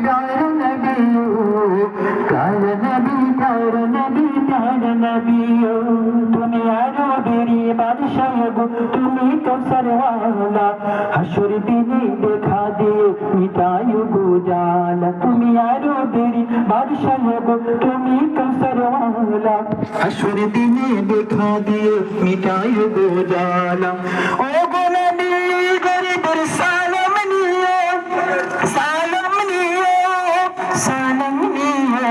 प्यारा नबी प्यारा नबी प्यारा नबी प्यारा नबी তুমি আরো বেরিয়ে বাদশাহ গো তুমি কৌসর ওয়ালা হাসর দিনে দেখা দিয়ে মিটায়ু গো জালা তুমি আরো বেরিয়ে বাদশাহ গো তুমি কৌসর ওয়ালা হাসর দিনে দেখা দিয়ে মিটায়ু গো জালা ও গো নবী গরিবের সালাম নিও সালাম নিও সালাম নিও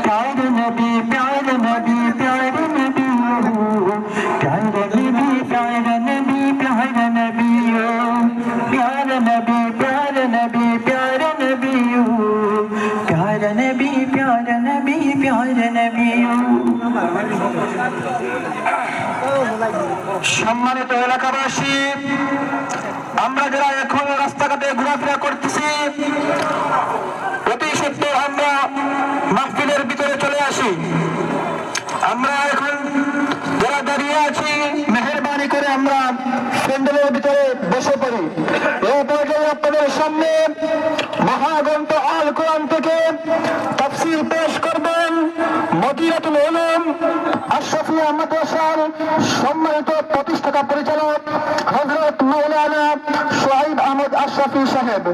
প্যারা নবী প্যারা নবী প্যারা নবী प्यारा नबी प्यारा नबी प्यारा नबी प्यारा नबी प्यारा नबी प्यारा नबी प्यारा नबी प्यारा नबी प्यारा नबी সম্মানিত এলাকাবাসী আমরা যারা এখন রাস্তাঘাটে ঘোরাফেরা করতেছি অতি সত্ত্বর আমরা মাহফিলের ভিতরে চলে আসি আমরা এখন যারা দাঁড়িয়ে আছি মেহেরবানি করে আমরা প্যান্ডেলের ভিতরে বসে পড়ি এই পর্যায়ে আপনাদের সামনে মহাগ্রন্থ আল কোরআন থেকে তাফসীর পেশ করবেন মদিনাতুল উলুম আশরাফিয়া মাদ্রাসার সম্মানিত প্রতিষ্ঠাতা পরিচালক হযরত মাওলানা সোহাইব আহমদ আশরাফি সাহেব